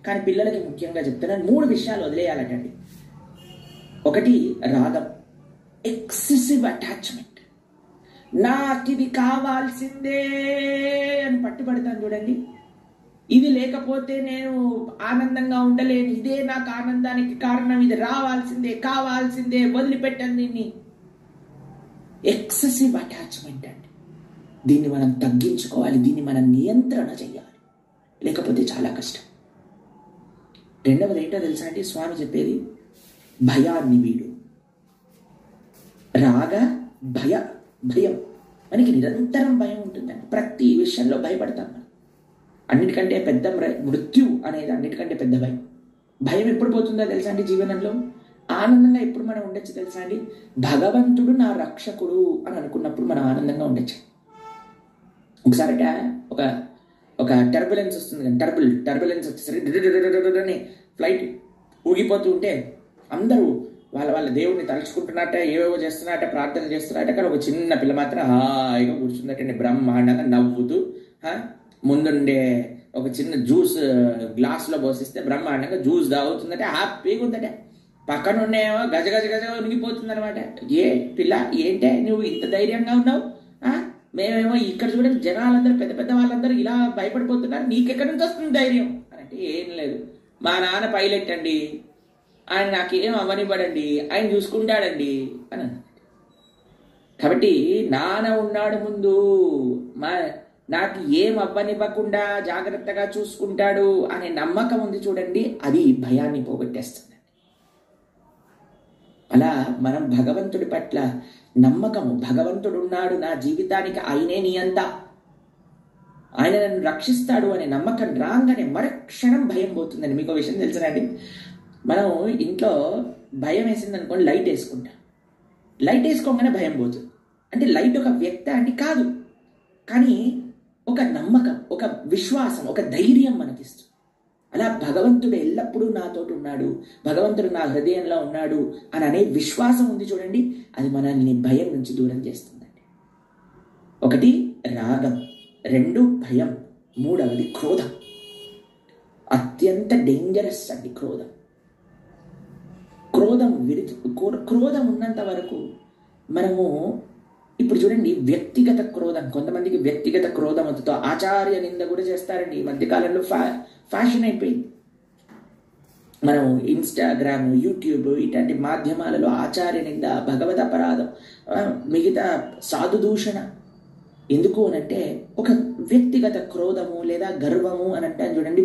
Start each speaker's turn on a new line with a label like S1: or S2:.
S1: కానీ పిల్లలకి ముఖ్యంగా చెప్తున్నాను 3 విషయాలు వదిలేయాలటండి. ఒకటి రాగం, ఎక్సెసివ్ అటాచ్మెంట్. నాకిది కావాల్సిందే అని పట్టుబడతాను చూడండి. ఇది లేకపోతే నేను ఆనందంగా ఉండలేను, ఇదే నాకు ఆనందానికి కారణం, ఇది రావాల్సిందే, కావాల్సిందే, వదిలిపెట్టండి దీన్ని. ఎక్సెసివ్ అటాచ్మెంట్ అండి. దీన్ని మనం తగ్గించుకోవాలి, దీన్ని మనం నియంత్రణ చేయాలి, లేకపోతే చాలా కష్టం. రెండవది ఏంటో తెలుసా అండి, స్వామి చెప్పేది భయాన్ని వీడు. రాగ భయం, మనకి నిరంతరం భయం ఉంటుందండి. ప్రతి విషయంలో భయపడతాం మనం. అన్నిటికంటే పెద్ద మృత్యు అనేది అన్నిటికంటే పెద్ద భయం. భయం ఎప్పుడు పోతుందో తెలుసా అండి జీవనంలో? ఆనందంగా ఎప్పుడు మనం ఉండొచ్చు తెలుసా అండి? భగవంతుడు నా రక్షకుడు అని అనుకున్నప్పుడు మనం ఆనందంగా ఉండొచ్చు. ఒకసారట ఒక టర్బులెన్స్ వస్తుంది కానీ టర్బులెన్స్ వచ్చేసరికి ఫ్లైట్ ఊగిపోతూ ఉంటే అందరూ వాళ్ళ దేవుడిని తలుచుకుంటున్నట్ట, ఏవేవో చేస్తున్నట్ట, ప్రార్థన చేస్తున్నట్ట. కానీ ఒక చిన్న పిల్ల మాత్రం హాయిగా కూర్చుందటండి, బ్రహ్మాండంగా నవ్వుతూ. ముందుండే ఒక చిన్న జ్యూస్ గ్లాస్లో పోసిస్తే బ్రహ్మాండంగా జ్యూస్ తాగుతుందట, హ్యాపీగా ఉందట. పక్కన ఉండేమో గజ ఉనిగిపోతుంది అనమాట. ఏ పిల్ల, ఏంటే నువ్వు ఇంత ధైర్యంగా ఉన్నావు? మేమేమో ఇక్కడ చూడండి జనాలందరూ పెద్ద వాళ్ళందరూ ఇలా భయపడిపోతున్నారు, నీకెక్కడి నుంచి వస్తుంది ధైర్యం అంటే, ఏం లేదు, మా నాన్న పైలట్ అండి, ఆయన నాకేం అవ్వనివ్వడండి, ఆయన చూసుకుంటాడండి అని అన్నాడు. కాబట్టి నాన్న ఉన్నాడు ముందు, నాకు ఏం అవ్వనివ్వకుండా జాగ్రత్తగా చూసుకుంటాడు అనే నమ్మకం ఉంది చూడండి, అది భయాన్ని పోగొట్టేస్తుంది. అలా మనం భగవంతుడి పట్ల నమ్మకము, భగవంతుడు ఉన్నాడు నా జీవితానికి, ఆయనే నియంత, ఆయన నన్ను రక్షిస్తాడు అనే నమ్మకం రాగానే మరుక్షణం భయం పోతుందండి. మీకు విషయం తెలుసునండి, మనం ఇంట్లో భయం వేసింది అనుకోండి, లైట్ వేసుకుంటాం. లైట్ వేసుకోగానే భయం పోతుంది. అంటే లైట్ ఒక వ్యక్తి అండి కాదు, కానీ ఒక నమ్మకం, ఒక విశ్వాసం, ఒక ధైర్యం మనకిస్తుంది. అలా భగవంతుడు ఎల్లప్పుడూ నాతోటి ఉన్నాడు, భగవంతుడు నా హృదయంలో ఉన్నాడు అని అనే విశ్వాసం ఉంది చూడండి, అది మనల్ని భయం నుంచి దూరం చేస్తుందండి. ఒకటి రాగం, 2 భయం, 3వది క్రోధం. అత్యంత డేంజరస్ అండి క్రోధం. క్రోధం ఉన్నంత వరకు మనము, ఇప్పుడు చూడండి వ్యక్తిగత క్రోధం, కొంతమందికి వ్యక్తిగత క్రోధంతో ఆచార్య నింద కూడా చేస్తారండి. ఈ మధ్యకాలంలో ఫ్యాషన్ అయిపోయింది. మనం ఇన్స్టాగ్రామ్, యూట్యూబ్ ఇట్లాంటి మాధ్యమాలలో ఆచార్య నింద, భగవద్ అపరాధం, మిగతా సాధు దూషణ. ఎందుకు అనంటే ఒక వ్యక్తిగత క్రోధము లేదా గర్వము అని అంటాను చూడండి.